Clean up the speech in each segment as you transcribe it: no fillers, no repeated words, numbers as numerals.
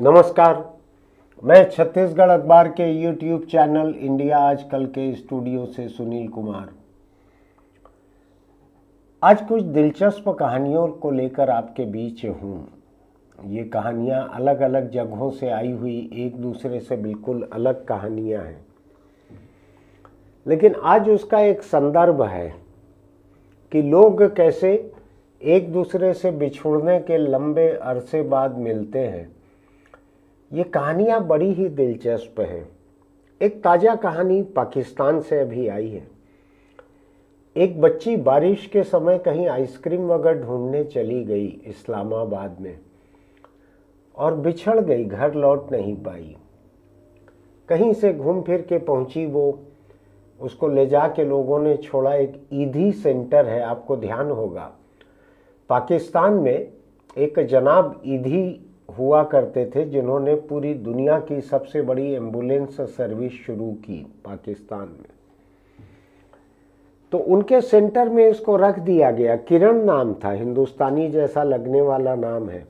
नमस्कार। मैं छत्तीसगढ़ अखबार के यूट्यूब चैनल इंडिया आजकल के स्टूडियो से सुनील कुमार आज कुछ दिलचस्प कहानियों को लेकर आपके बीच हूँ। ये कहानियाँ अलग अलग जगहों से आई हुई एक दूसरे से बिल्कुल अलग कहानियाँ हैं, लेकिन आज उसका एक संदर्भ है कि लोग कैसे एक दूसरे से बिछुड़ने के लंबे अरसे बाद मिलते हैं। ये कहानियाँ बड़ी ही दिलचस्प हैं। एक ताज़ा कहानी पाकिस्तान से अभी आई है। एक बच्ची बारिश के समय कहीं आइसक्रीम वगैरह ढूंढने चली गई इस्लामाबाद में और बिछड़ गई, घर लौट नहीं पाई। कहीं से घूम फिर के पहुंची वो, उसको ले जा के लोगों ने छोड़ा। एक ईदी सेंटर है, आपको ध्यान होगा पाकिस्तान में एक जनाब ईदी हुआ करते थे जिन्होंने पूरी दुनिया की सबसे बड़ी एम्बुलेंस सर्विस शुरू की पाकिस्तान में। तो उनके सेंटर में इसको रख दिया गया। किरण नाम था, हिंदुस्तानी जैसा लगने वाला नाम है।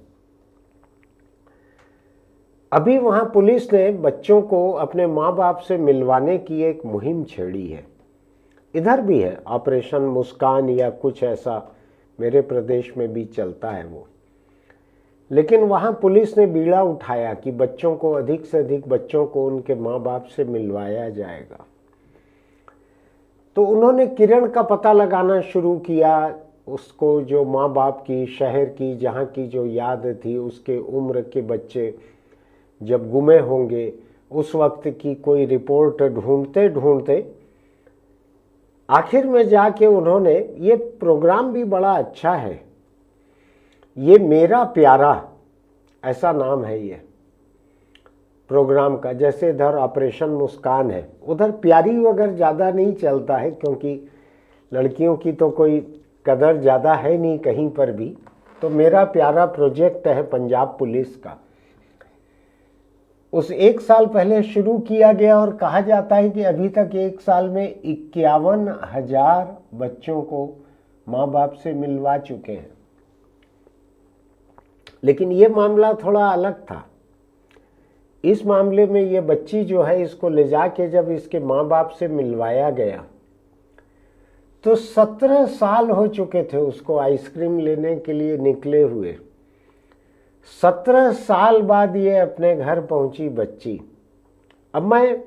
अभी वहां पुलिस ने बच्चों को अपने माँ बाप से मिलवाने की एक मुहिम छेड़ी है। इधर भी है ऑपरेशन मुस्कान या कुछ ऐसा, मेरे प्रदेश में भी चलता है वो। लेकिन वहां पुलिस ने बीड़ा उठाया कि बच्चों को, अधिक से अधिक बच्चों को उनके माँ बाप से मिलवाया जाएगा। तो उन्होंने किरण का पता लगाना शुरू किया। उसको जो माँ बाप की, शहर की, जहाँ की जो याद थी, उसके उम्र के बच्चे जब गुमे होंगे, उस वक्त की कोई रिपोर्ट ढूंढते ढूंढते आखिर में जाके उन्होंने, ये प्रोग्राम भी बड़ा अच्छा है, ये मेरा प्यारा ऐसा नाम है ये प्रोग्राम का। जैसे इधर ऑपरेशन मुस्कान है, उधर प्यारी वगैरह ज़्यादा नहीं चलता है क्योंकि लड़कियों की तो कोई कदर ज़्यादा है नहीं कहीं पर भी। तो मेरा प्यारा प्रोजेक्ट है पंजाब पुलिस का। उस एक साल पहले शुरू किया गया और कहा जाता है कि अभी तक एक साल में 51,000 बच्चों को माँ बाप से मिलवा चुके हैं। लेकिन ये मामला थोड़ा अलग था। इस मामले में ये बच्ची जो है, इसको ले जाके जब इसके माँ बाप से मिलवाया गया तो 17 साल हो चुके थे उसको आइसक्रीम लेने के लिए निकले हुए। 17 साल बाद ये अपने घर पहुंची बच्ची। अब मैं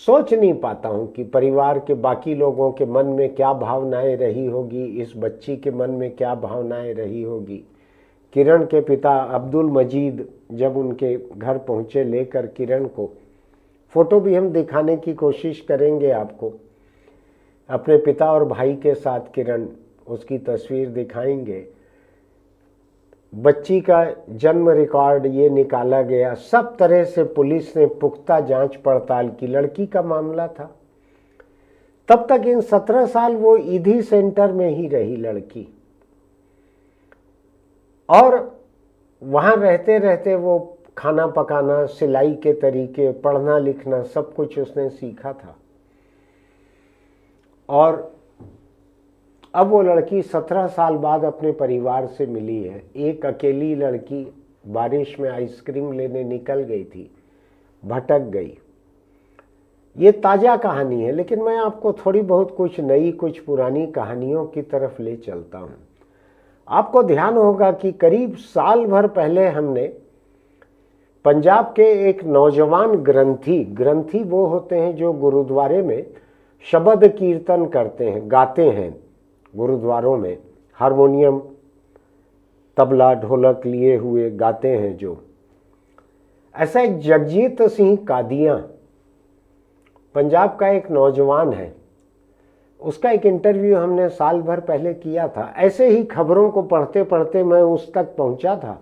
सोच नहीं पाता हूं कि परिवार के बाकी लोगों के मन में क्या भावनाएं रही होगी, इस बच्ची के मन में क्या भावनाएं रही होगी। किरण के पिता अब्दुल मजीद जब उनके घर पहुंचे लेकर किरण को, फोटो भी हम दिखाने की कोशिश करेंगे आपको, अपने पिता और भाई के साथ किरण, उसकी तस्वीर दिखाएंगे। बच्ची का जन्म रिकॉर्ड ये निकाला गया। सब तरह से पुलिस ने पुख्ता जांच पड़ताल की। लड़की का मामला था। तब तक इन 17 साल वो ईदी सेंटर में ही रही लड़की, और वहाँ रहते रहते वो खाना पकाना, सिलाई के तरीके, पढ़ना लिखना, सब कुछ उसने सीखा था। और अब वो लड़की 17 साल बाद अपने परिवार से मिली है। एक अकेली लड़की बारिश में आइसक्रीम लेने निकल गई थी, भटक गई। ये ताज़ा कहानी है, लेकिन मैं आपको थोड़ी बहुत कुछ नई, कुछ पुरानी कहानियों की तरफ ले चलता हूँ। आपको ध्यान होगा कि करीब साल भर पहले हमने पंजाब के एक नौजवान ग्रंथी वो होते हैं जो गुरुद्वारे में शब्द कीर्तन करते हैं, गाते हैं। गुरुद्वारों में हारमोनियम, तबला, ढोलक लिए हुए गाते हैं जो। ऐसा एक जगजीत सिंह कादियां, पंजाब का एक नौजवान है। उसका एक इंटरव्यू हमने साल भर पहले किया था। ऐसे ही खबरों को पढ़ते पढ़ते मैं उस तक पहुंचा था।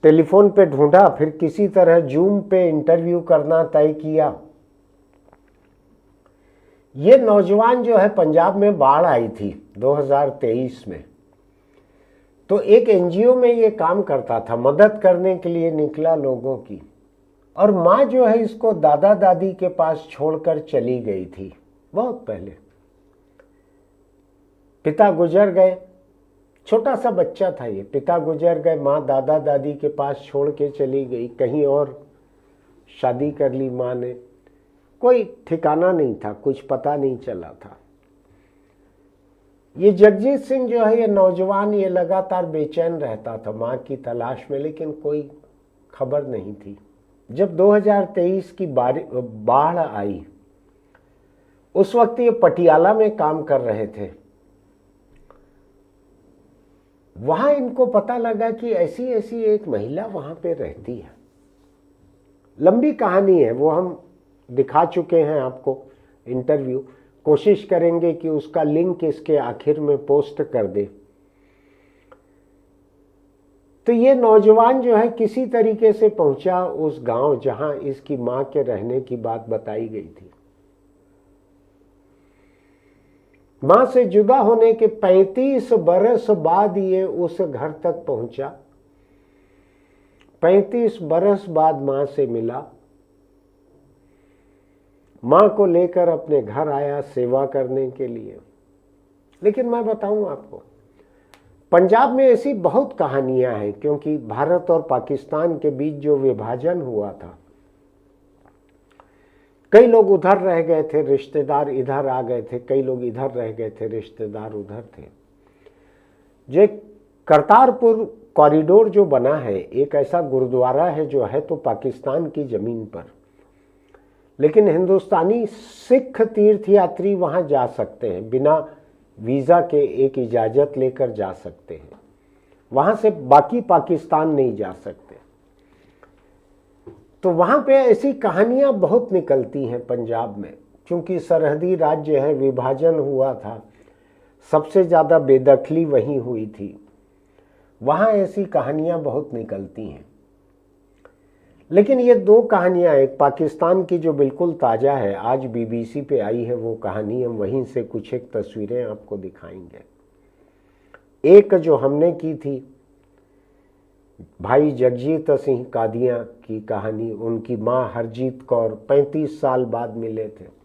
टेलीफोन पे ढूंढा, फिर किसी तरह जूम पे इंटरव्यू करना तय किया। ये नौजवान जो है, पंजाब में बाढ़ आई थी 2023 में, तो एक एनजीओ में ये काम करता था, मदद करने के लिए निकला लोगों की। और माँ जो है इसको दादा दादी के पास छोड़कर चली गई थी बहुत पहले। पिता गुजर गए छोटा सा बच्चा था ये, पिता गुजर गए, माँ दादा दादी के पास छोड़ के चली गई, कहीं और शादी कर ली माँ ने, कोई ठिकाना नहीं था, कुछ पता नहीं चला था। ये जगजीत सिंह जो है, ये नौजवान, ये लगातार बेचैन रहता था माँ की तलाश में, लेकिन कोई खबर नहीं थी। जब 2023 की बाढ़ आई, उस वक्त ये पटियाला में काम कर रहे थे। वहां इनको पता लगा कि ऐसी ऐसी एक महिला वहां पे रहती है। लंबी कहानी है, वो हम दिखा चुके हैं आपको इंटरव्यू, कोशिश करेंगे कि उसका लिंक इसके आखिर में पोस्ट कर दे। तो ये नौजवान जो है किसी तरीके से पहुंचा उस गांव जहां इसकी मां के रहने की बात बताई गई थी। मां से जुदा होने के 35 बरस बाद ये उस घर तक पहुंचा। 35 बरस बाद मां से मिला, मां को लेकर अपने घर आया सेवा करने के लिए। लेकिन मैं बताऊं आपको, पंजाब में ऐसी बहुत कहानियां हैं, क्योंकि भारत और पाकिस्तान के बीच जो विभाजन हुआ था, कई लोग उधर रह गए थे, रिश्तेदार इधर आ गए थे, कई लोग इधर रह गए थे, रिश्तेदार उधर थे। जो करतारपुर कॉरिडोर जो बना है, एक ऐसा गुरुद्वारा है जो है तो पाकिस्तान की जमीन पर, लेकिन हिंदुस्तानी सिख तीर्थयात्री वहां जा सकते हैं, बिना वीजा के एक इजाजत लेकर जा सकते हैं। वहां से बाकी पाकिस्तान नहीं जा सकते। तो वहां पे ऐसी कहानियां बहुत निकलती हैं पंजाब में, क्योंकि सरहदी राज्य है, विभाजन हुआ था, सबसे ज्यादा बेदखली वहीं हुई थी। वहां ऐसी कहानियां बहुत निकलती हैं। लेकिन ये दो कहानियां, एक पाकिस्तान की जो बिल्कुल ताजा है, आज बीबीसी पे आई है वो कहानी, हम वहीं से कुछ एक तस्वीरें आपको दिखाएंगे। एक जो हमने की थी भाई जगजीत सिंह कादियां की कहानी, उनकी मां हरजीत कौर 35 साल बाद मिले थे।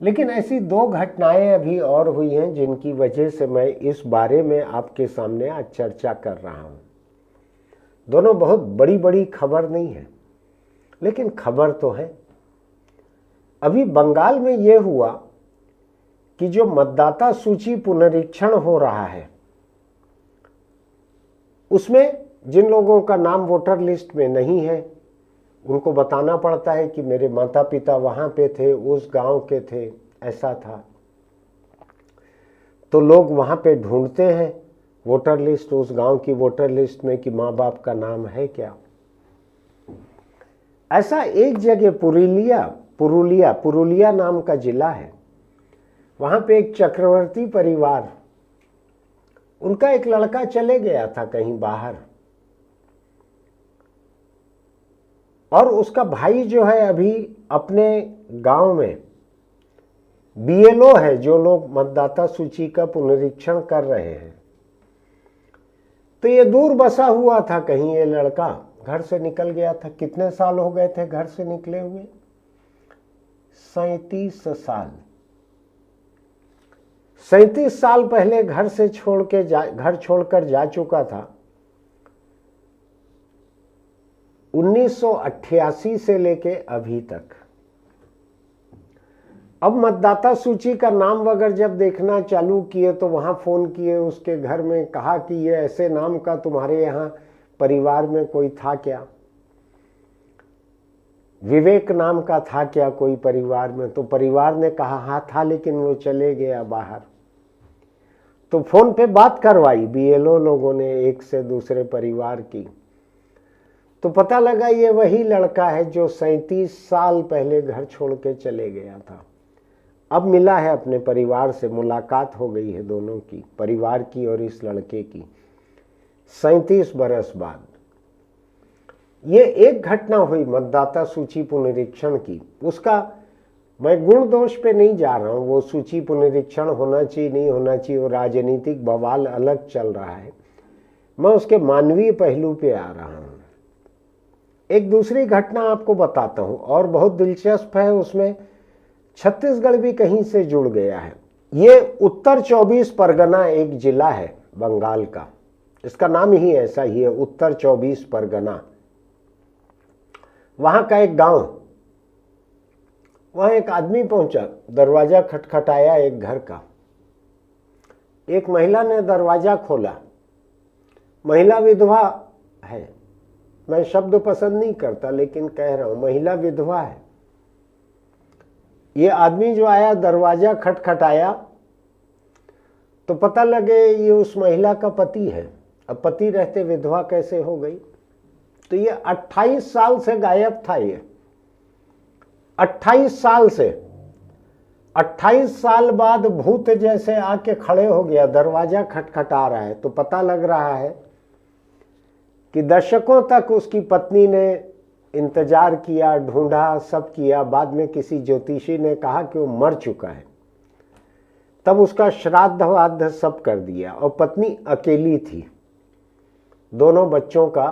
लेकिन ऐसी दो घटनाएं अभी और हुई हैं जिनकी वजह से मैं इस बारे में आपके सामने आज चर्चा कर रहा हूं। दोनों बहुत बड़ी बड़ी खबर नहीं है, लेकिन खबर तो है। अभी बंगाल में यह हुआ कि जो मतदाता सूची पुनरीक्षण हो रहा है, उसमें जिन लोगों का नाम वोटर लिस्ट में नहीं है, उनको बताना पड़ता है कि मेरे माता पिता वहां पे थे, उस गांव के थे, ऐसा था। तो लोग वहां पे ढूंढते हैं वोटर लिस्ट, उस गांव की वोटर लिस्ट में कि माँ बाप का नाम है क्या। ऐसा एक जगह पुरुलिया नाम का जिला है, वहां पे एक चक्रवर्ती परिवार, उनका एक लड़का चले गया था कहीं बाहर, और उसका भाई जो है अभी अपने गांव में बीएलओ है, जो लोग मतदाता सूची का पुनरीक्षण कर रहे हैं। तो ये दूर बसा हुआ था कहीं, ये लड़का घर से निकल गया था। कितने साल हो गए थे घर से निकले हुए? 37 साल। 37 साल पहले घर छोड़कर जा चुका था। 1988 से लेके अभी तक। अब मतदाता सूची का नाम वगैरह जब देखना चालू किए तो वहां फोन किए उसके घर में, कहा कि ये ऐसे नाम का तुम्हारे यहाँ परिवार में कोई था क्या, विवेक नाम का था क्या कोई परिवार में? तो परिवार ने कहा हाँ था, लेकिन वो चले गया बाहर। तो फोन पे बात करवाई बीएलओ लोगों ने एक से दूसरे परिवार की, तो पता लगा ये वही लड़का है जो 37 साल पहले घर छोड़ के चले गया था। अब मिला है अपने परिवार से, मुलाकात हो गई है दोनों की, परिवार की और इस लड़के की, 37 बरस बाद। ये एक घटना हुई मतदाता सूची पुनरीक्षण की। उसका मैं गुण दोष पे नहीं जा रहा हूं, वो सूची पुनरीक्षण होना चाहिए नहीं होना चाहिए, वो राजनीतिक बवाल अलग चल रहा है। मैं उसके मानवीय पहलू पे आ रहा हूं। एक दूसरी घटना आपको बताता हूं और बहुत दिलचस्प है, उसमें छत्तीसगढ़ भी कहीं से जुड़ गया है। ये उत्तर 24 परगना एक जिला है बंगाल का, इसका नाम ही ऐसा ही है, उत्तर 24 परगना। वहां का एक गांव, वहां एक आदमी पहुंचा, दरवाजा खटखटाया एक घर का। एक महिला ने दरवाजा खोला। महिला विधवा है, मैं शब्द पसंद नहीं करता लेकिन कह रहा हूं, महिला विधवा है। ये आदमी जो आया, दरवाजा खटखटाया तो पता लगे ये उस महिला का पति है। अब पति रहते विधवा कैसे हो गई? तो ये 28 साल से गायब था। ये 28 साल से, 28 साल बाद भूत जैसे आके खड़े हो गया, दरवाजा खटखटा रहा है। तो पता लग रहा है कि दशकों तक उसकी पत्नी ने इंतजार किया, ढूंढा, सब किया। बाद में किसी ज्योतिषी ने कहा कि वो मर चुका है। तब उसका श्राद्ध वाद्ध सब कर दिया और पत्नी अकेली थी। दोनों बच्चों का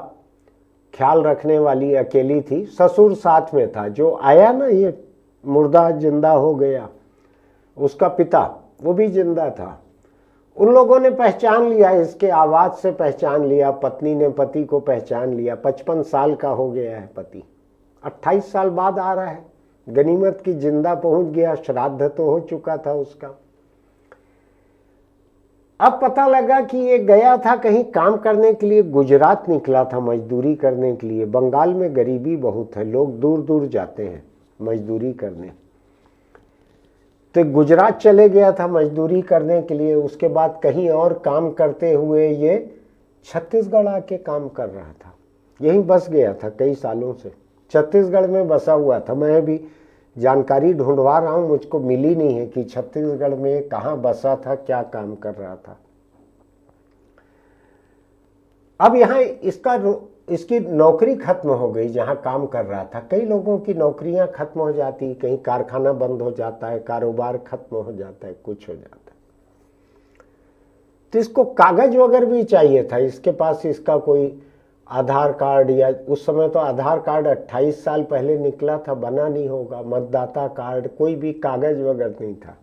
ख्याल रखने वाली अकेली थी। ससुर साथ में था। जो आया ना, ये मुर्दा जिंदा हो गया, उसका पिता, वो भी जिंदा था। उन लोगों ने पहचान लिया, इसके आवाज से पहचान लिया। पत्नी ने पति को पहचान लिया। 55 साल का हो गया है पति, 28 साल बाद आ रहा है। गनीमत की जिंदा पहुंच गया, श्राद्ध तो हो चुका था उसका। अब पता लगा कि ये गया था कहीं काम करने के लिए, गुजरात निकला था मजदूरी करने के लिए। बंगाल में गरीबी बहुत है, लोग दूर दूर जाते हैं मजदूरी करने। तो गुजरात चले गया था मजदूरी करने के लिए। उसके बाद कहीं और काम करते हुए ये छत्तीसगढ़ आके काम कर रहा था। यहीं बस गया था कई सालों से, छत्तीसगढ़ में बसा हुआ था। मैं भी जानकारी ढूंढवा रहा हूं, मुझको मिली नहीं है कि छत्तीसगढ़ में कहाँ बसा था, क्या काम कर रहा था। अब यहाँ इसकी नौकरी खत्म हो गई जहाँ काम कर रहा था। कई लोगों की नौकरियां खत्म हो जाती, कहीं कारखाना बंद हो जाता है, कारोबार खत्म हो जाता है, कुछ हो जाता है। तो इसको कागज वगैरह भी चाहिए था। इसके पास इसका कोई आधार कार्ड, या उस समय तो आधार कार्ड 28 साल पहले निकला था, बना नहीं होगा, मतदाता कार्ड, कोई भी कागज वगैरह नहीं था।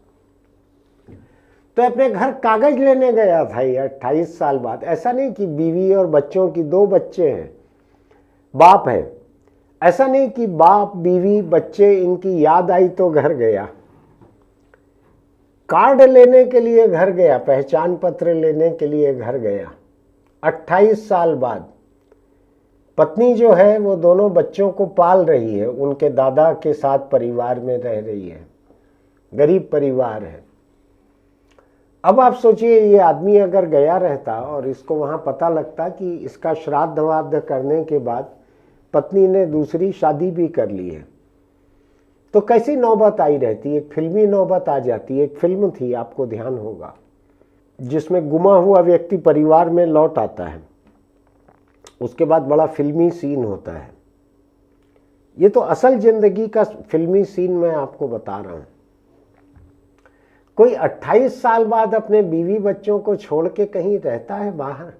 तो अपने घर कागज लेने गया था ये 28 साल बाद। ऐसा नहीं कि बीवी और बच्चों की, 2 बच्चे हैं, बाप है। ऐसा नहीं कि बाप, बीवी, बच्चे, इनकी याद आई तो घर गया। कार्ड लेने के लिए घर गया, पहचान पत्र लेने के लिए घर गया 28 साल बाद। पत्नी जो है वो दोनों बच्चों को पाल रही है, उनके दादा के साथ परिवार में रह रही है, गरीब परिवार है। अब आप सोचिए, ये आदमी अगर गया रहता और इसको वहां पता लगता कि इसका श्राद्ध वाद्ध करने के बाद पत्नी ने दूसरी शादी भी कर ली है, तो कैसी नौबत आई रहती। एक फिल्मी नौबत आ जाती। एक फिल्म थी, आपको ध्यान होगा, जिसमें गुमा हुआ व्यक्ति परिवार में लौट आता है, उसके बाद बड़ा फिल्मी सीन होता है। ये तो असल जिंदगी का फिल्मी सीन मैं आपको बता रहा हूं। कोई 28 साल बाद अपने बीवी बच्चों को छोड़ के कहीं रहता है बाहर।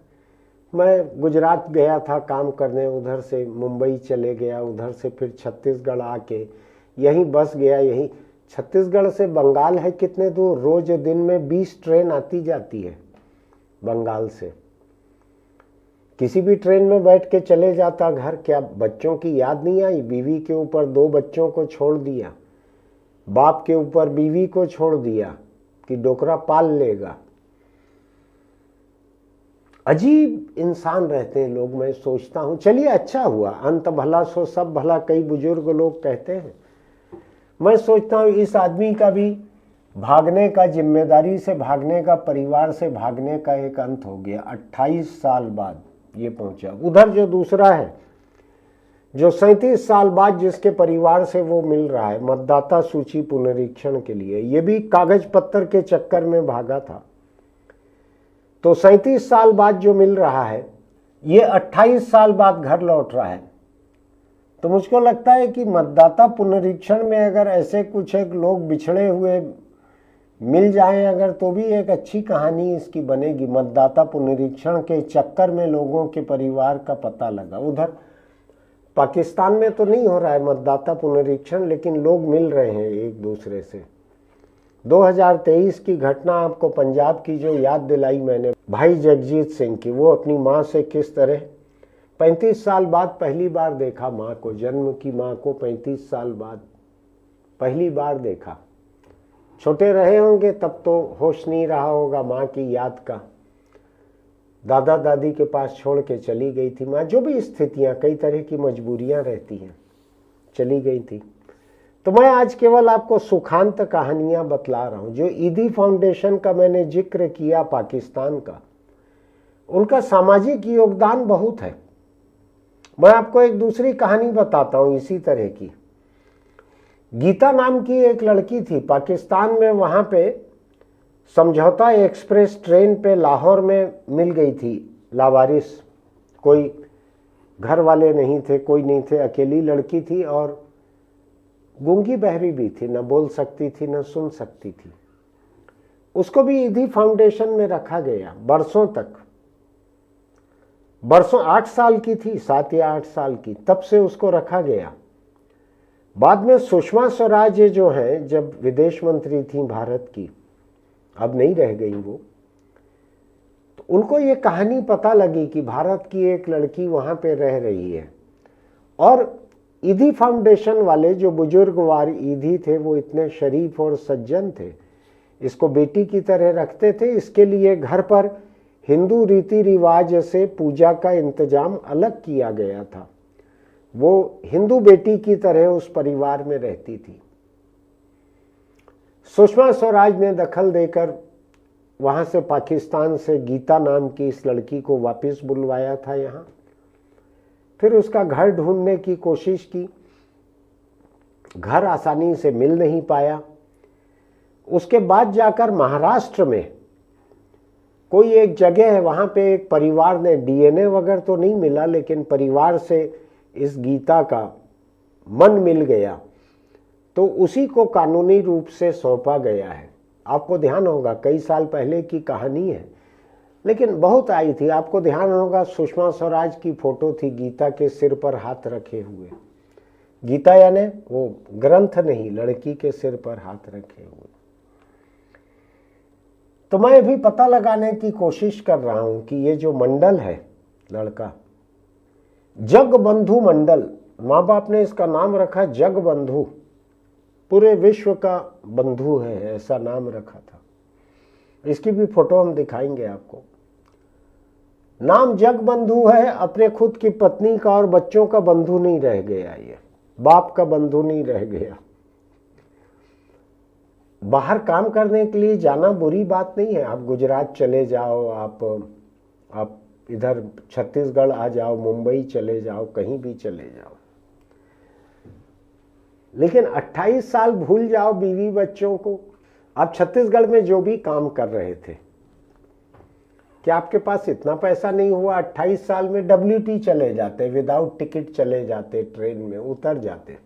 मैं गुजरात गया था काम करने, उधर से मुंबई चले गया, उधर से फिर छत्तीसगढ़ आके यहीं बस गया। यहीं छत्तीसगढ़ से बंगाल है कितने दूर, रोज दिन में 20 ट्रेन आती जाती है बंगाल से। किसी भी ट्रेन में बैठ के चले जाता घर। क्या बच्चों की याद नहीं आई? बीवी के ऊपर 2 बच्चों को छोड़ दिया, बाप के ऊपर बीवी को छोड़ दिया कि डोकरा पाल लेगा। अजीब इंसान रहते हैं लोग। मैं सोचता हूं चलिए अच्छा हुआ, अंत भला सो सब भला, कई बुजुर्ग लोग कहते हैं। मैं सोचता हूं इस आदमी का भी भागने का, जिम्मेदारी से भागने का, परिवार से भागने का एक अंत हो गया। 28 साल बाद ये पहुंचा। उधर जो दूसरा है, जो 37 साल बाद जिसके परिवार से वो मिल रहा है मतदाता सूची पुनरीक्षण के लिए, ये भी कागज पत्तर के चक्कर में भागा था। तो 37 साल बाद जो मिल रहा है, ये 28 साल बाद घर लौट रहा है। तो मुझको लगता है कि मतदाता पुनरीक्षण में अगर ऐसे कुछ एक लोग बिछड़े हुए मिल जाएं अगर, तो भी एक अच्छी कहानी इसकी बनेगी। मतदाता पुनरीक्षण के चक्कर में लोगों के परिवार का पता लगा। उधर पाकिस्तान में तो नहीं हो रहा है मतदाता पुनरीक्षण, लेकिन लोग मिल रहे हैं एक दूसरे से। 2023 की घटना आपको पंजाब की जो याद दिलाई मैंने भाई जगजीत सिंह की, वो अपनी माँ से किस तरह 35 साल बाद पहली बार देखा माँ को, जन्म की माँ को 35 साल बाद पहली बार देखा। छोटे रहे होंगे तब तो होश नहीं रहा होगा माँ की याद का। दादा दादी के पास छोड़ के चली गई थी माँ, जो भी स्थितियाँ, कई तरह की मजबूरियाँ रहती हैं, चली गई थी। तो मैं आज केवल आपको सुखांत कहानियाँ बतला रहा हूँ। जो ईदी फाउंडेशन का मैंने जिक्र किया पाकिस्तान का, उनका सामाजिक योगदान बहुत है। मैं आपको एक दूसरी कहानी बताता हूँ इसी तरह की। गीता नाम की एक लड़की थी पाकिस्तान में, वहाँ पे समझौता एक्सप्रेस ट्रेन पे लाहौर में मिल गई थी, लावारिस, कोई घर वाले नहीं थे, कोई नहीं थे, अकेली लड़की थी और गूंगी बहरी भी थी, न बोल सकती थी न सुन सकती थी। उसको भी ईदी फाउंडेशन में रखा गया बरसों तक, बरसों, 8 साल की थी, 7 या 8 साल की, तब से उसको रखा गया। बाद में सुषमा स्वराज जो है, जब विदेश मंत्री थी भारत की, अब नहीं रह गई वो, तो उनको ये कहानी पता लगी कि भारत की एक लड़की वहाँ पे रह रही है। और ईदी फाउंडेशन वाले जो बुजुर्गवार ईदी थे वो इतने शरीफ और सज्जन थे, इसको बेटी की तरह रखते थे। इसके लिए घर पर हिंदू रीति रिवाज से पूजा का इंतजाम अलग किया गया था। वो हिंदू बेटी की तरह उस परिवार में रहती थी। सुषमा स्वराज ने दखल देकर वहाँ से, पाकिस्तान से, गीता नाम की इस लड़की को वापस बुलवाया था यहाँ। फिर उसका घर ढूंढने की कोशिश की, घर आसानी से मिल नहीं पाया। उसके बाद जाकर महाराष्ट्र में कोई एक जगह है, वहाँ पे एक परिवार ने, डीएनए वगैरह तो नहीं मिला, लेकिन परिवार से इस गीता का मन मिल गया, तो उसी को कानूनी रूप से सौंपा गया है। आपको ध्यान होगा कई साल पहले की कहानी है, लेकिन बहुत आई थी। आपको ध्यान होगा सुषमा स्वराज की फोटो थी गीता के सिर पर हाथ रखे हुए। गीता यानी वो ग्रंथ नहीं, लड़की के सिर पर हाथ रखे हुए। तो मैं अभी पता लगाने की कोशिश कर रहा हूं कि ये जो मंडल है, लड़का जगबंधु मंडल, माँ बाप ने इसका नाम रखा जगबंधु, पूरे विश्व का बंधु है, ऐसा नाम रखा था। इसकी भी फोटो हम दिखाएंगे आपको। नाम जगबंधु है, अपने खुद की पत्नी का और बच्चों का बंधु नहीं रह गया, ये बाप का बंधु नहीं रह गया। बाहर काम करने के लिए जाना बुरी बात नहीं है, आप गुजरात चले जाओ, आप इधर छत्तीसगढ़ आ जाओ, मुंबई चले जाओ, कहीं भी चले जाओ, लेकिन 28 साल भूल जाओ बीवी बच्चों को। आप छत्तीसगढ़ में जो भी काम कर रहे थे, क्या आपके पास इतना पैसा नहीं हुआ 28 साल में WT चले जाते, विदाउट टिकट चले जाते, ट्रेन में उतर जाते।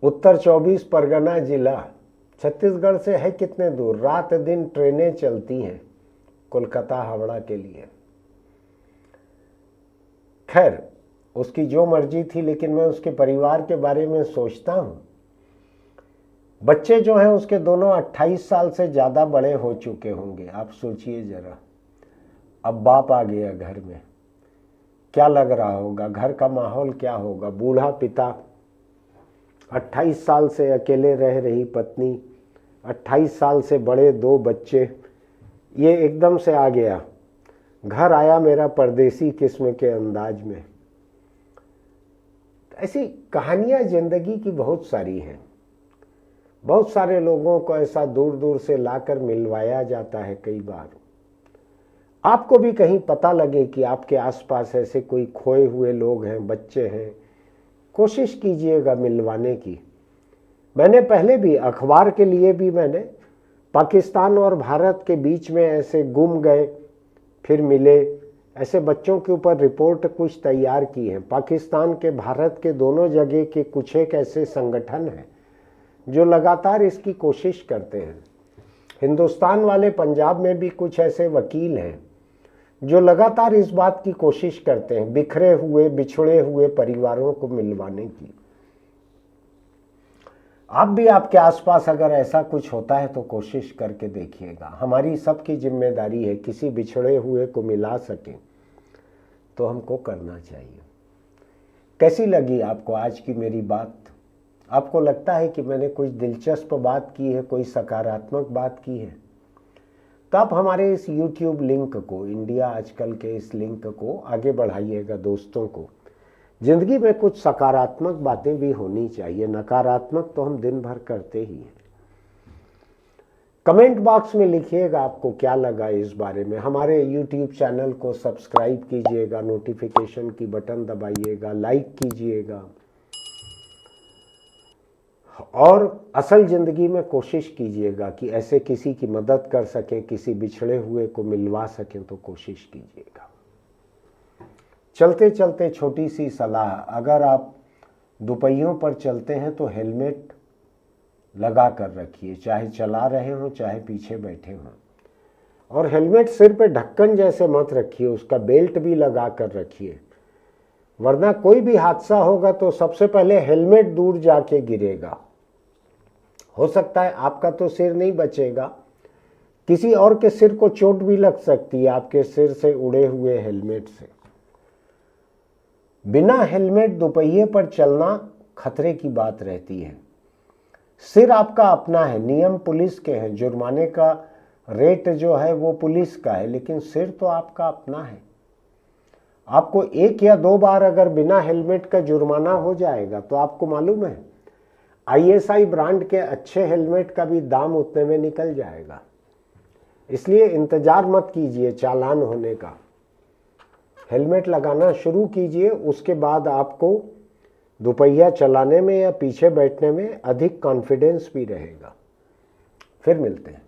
उत्तर 24 परगना जिला छत्तीसगढ़ से है कितने दूर, रात दिन ट्रेनें चलती हैं कोलकाता हावड़ा के लिए। खैर, उसकी जो मर्जी थी, लेकिन मैं उसके परिवार के बारे में सोचता हूँ। बच्चे जो हैं उसके दोनों 28 साल से ज़्यादा बड़े हो चुके होंगे। आप सोचिए ज़रा, अब बाप आ गया घर में, क्या लग रहा होगा, घर का माहौल क्या होगा। बूढ़ा पिता, 28 साल से अकेले रह रही पत्नी, 28 साल से बड़े 2 बच्चे, ये एकदम से आ गया, घर आया मेरा परदेसी किस्म के अंदाज में। ऐसी कहानियां जिंदगी की बहुत सारी हैं। बहुत सारे लोगों को ऐसा दूर दूर से लाकर मिलवाया जाता है। कई बार आपको भी कहीं पता लगे कि आपके आसपास ऐसे कोई खोए हुए लोग हैं, बच्चे हैं, कोशिश कीजिएगा मिलवाने की। मैंने पहले भी अखबार के लिए भी मैंने पाकिस्तान और भारत के बीच में ऐसे गुम गए फिर मिले, ऐसे बच्चों के ऊपर रिपोर्ट कुछ तैयार की है। पाकिस्तान के, भारत के दोनों जगह के कुछ एक ऐसे संगठन हैं जो लगातार इसकी कोशिश करते हैं। हिंदुस्तान वाले पंजाब में भी कुछ ऐसे वकील हैं जो लगातार इस बात की कोशिश करते हैं बिखरे हुए, बिछड़े हुए परिवारों को मिलवाने की। आप भी आपके आसपास अगर ऐसा कुछ होता है तो कोशिश करके देखिएगा। हमारी सबकी जिम्मेदारी है, किसी बिछड़े हुए को मिला सकें तो हमको करना चाहिए। कैसी लगी आपको आज की मेरी बात? आपको लगता है कि मैंने कुछ दिलचस्प बात की है, कोई सकारात्मक बात की है? तो आप हमारे इस YouTube लिंक को, इंडिया आजकल के इस लिंक को आगे बढ़ाइएगा दोस्तों को। जिंदगी में कुछ सकारात्मक बातें भी होनी चाहिए, नकारात्मक तो हम दिन भर करते ही हैं। कमेंट बॉक्स में लिखिएगा आपको क्या लगा इस बारे में। हमारे YouTube चैनल को सब्सक्राइब कीजिएगा, नोटिफिकेशन की बटन दबाइएगा, लाइक कीजिएगा और असल ज़िंदगी में कोशिश कीजिएगा कि ऐसे किसी की मदद कर सकें, किसी बिछड़े हुए को मिलवा सकें तो कोशिश कीजिएगा। चलते चलते छोटी सी सलाह, अगर आप दोपहियों पर चलते हैं तो हेलमेट लगा कर रखिए, चाहे चला रहे हों चाहे पीछे बैठे हों। और हेलमेट सिर पे ढक्कन जैसे मत रखिए, उसका बेल्ट भी लगा कर रखिए, वरना कोई भी हादसा होगा तो सबसे पहले हेलमेट दूर जाके गिरेगा। हो सकता है आपका तो सिर नहीं बचेगा, किसी और के सिर को चोट भी लग सकती है आपके सिर से उड़े हुए हेलमेट से। बिना हेलमेट दोपहिए पर चलना खतरे की बात रहती है। सिर आपका अपना है, नियम पुलिस के हैं, जुर्माने का रेट जो है वो पुलिस का है, लेकिन सिर तो आपका अपना है। आपको 1 या 2 बार अगर बिना हेलमेट का जुर्माना हो जाएगा तो आपको मालूम है ISI ब्रांड के अच्छे हेलमेट का भी दाम उतने में निकल जाएगा। इसलिए इंतजार मत कीजिए चालान होने का, हेलमेट लगाना शुरू कीजिए, उसके बाद आपको दोपहिया चलाने में या पीछे बैठने में अधिक कॉन्फिडेंस भी रहेगा। फिर मिलते हैं।